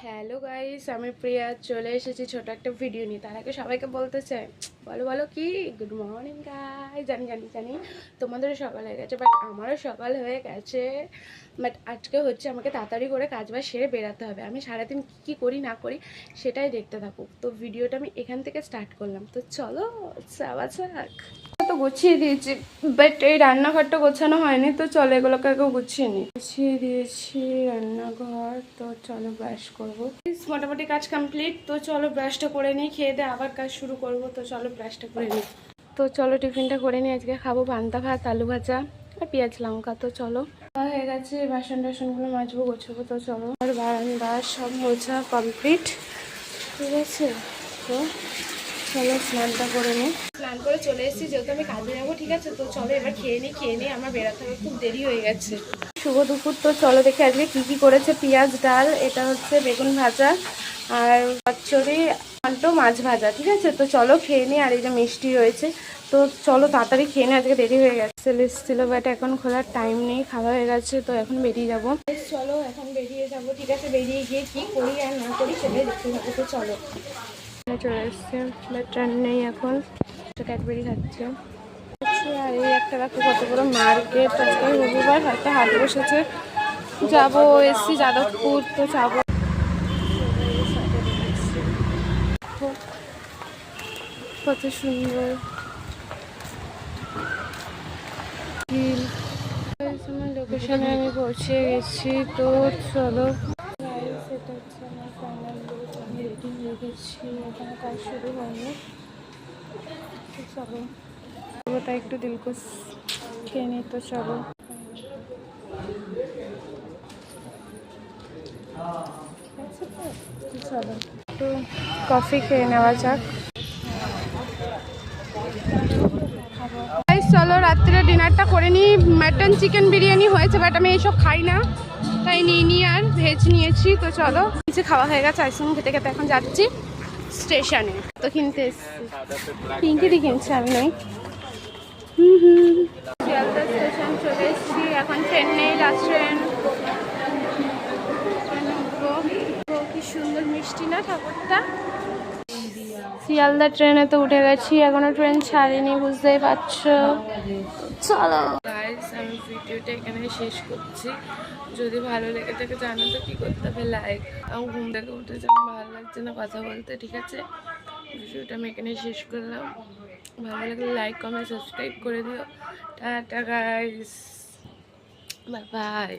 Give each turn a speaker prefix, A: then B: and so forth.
A: Hello guys, আমি প্রিয়া চলে এসেছি ছোট একটা ভিডিও নিয়ে। তার আগে সবাইকে বলতে চাই, বলো বলো কি, গুড মর্নিং গাইস। জানি জানি জানি তোমাদেরও সকাল হয়ে গেছে, বাট আমারও সকাল হয়ে গেছে। বাট আজকে হচ্ছে আমাকে তাড়াতাড়ি করে কাজ বাজ সেরে বেরাতে হবে। আমি সারাদিন কী কী করি না করি সেটাই দেখতে থাকুক। তো ভিডিওটা আমি এখান থেকে স্টার্ট করলাম। তো চলো যাওয়া যাক। তো গুছিয়ে দিয়েছি, বাট এই রান্নাঘরটা গোছানো হয়নি। তো চলো এগুলোকে আগে গুছিয়ে নিই। গুছিয়ে দিয়েছি রান্নাঘর। তো চলো ব্রাশ করবো। মোটামুটি কাজ কমপ্লিট। তো চলো ব্রাশটা করে নিই, খেয়ে দিয়ে আবার কাজ শুরু করবো। তো চলো ব্রাশটা করে নিই। তো চলো টিফিনটা করে নিই। আজকে খাবো পান্তা ভাত, আলু ভাজা আর পেঁয়াজ লঙ্কা। তো চলো হয়ে গেছে, বাসন টাসনগুলো মাজবো গোছাবো। তো চলো আর বারান্দা সব মোছা কমপ্লিট, ঠিক আছে। তো চলো স্নানটা করে নিই। স্নান করে চলে এসেছি, যেহেতু আমি কাজে যাবো, ঠিক আছে। তো চলো এবার খেয়ে নিই আমার বেড়াতে হবে, খুব দেরি হয়ে গেছে। শুভ দুপুর। তো চলো দেখে আজকে কী কী করেছে। পেঁয়াজ ডাল, এটা হচ্ছে বেগুন ভাজা আর চচ্চড়ি, টমেটো মাছ ভাজা, ঠিক আছে। তো চলো খেয়ে নিই। আর এই যে মিষ্টি রয়েছে। তো চলো তাড়াতাড়ি খেয়ে নিই, আজকে দেরি হয়ে গেছে। এসেছিল বাট এখন খোলার টাইম নেই, খাওয়া হয়ে গেছে। তো এখন বেরিয়ে যাবো। চলো এখন বেরিয়ে যাবো, ঠিক আছে। বেরিয়ে গিয়ে কী করি আর না করি সেটাই দেখতে থাকো। তো চলো চলে এসছে, ট্রেন নেই এখন। ক্যাডবেরি খাচ্ছে। আর এই একটা রাখতে কত বড় মার্কেট। আজকে রবিবার, হয়তো হাট বসেছে। যাবো, এসছি যাদবপুর। তো যাবো। কত সুন্দর লোকেশনে আমি পৌঁছে গেছি। তো চলো, সেটা হচ্ছে আমার ফাইনাল লুক। আমি রেডি হয়ে গেছি, এখানে কাজ শুরু হয়নি। তো চলো ওটা একটু দিলকুশ খেয়ে নিই। তো চলো চলো একটু কফি খেয়ে নেওয়া যাক। চলো রাত্রে ডিনারটা করে নিই। মাটন চিকেন বিরিয়ানি হয়েছে, বাট আমি এইসব খাই না, তাই নিইনি। আর ভেজ নিয়েছি। তো চলো নিচে খাওয়া হয়ে গেছে, আইসক্রিম খেতে খেতে এখন যাচ্ছি স্টেশনে। তো কিনতে এসছি, পিঙ্কিদি কিনছে, আমি নই। শিয়ালদা স্টেশন চলে এসেছি। এখন ট্রেন নেই, লাস্ট ট্রেন। কি সুন্দর মিষ্টি না ঠাকুরটা। শিয়ালদা ট্রেনে তো উঠে গেছি, এখনো ট্রেন ছাড়েনি, বুঝতেই পারছো। চলো গাইস, আমি ভিডিওটা এখানে শেষ করছি। যদি ভালো লেগে থাকে জানো তো কি করতে হবে, লাইক। আমার ঘুম থেকে উঠেছে, ভালো লাগছে না কথা বলতে, ঠিক আছে। ভিডিওটা আমি এখানে শেষ করলাম। ভালো লাগলে লাইক কমেন্ট সাবস্ক্রাইব করে দিও। Tata guys, bye bye.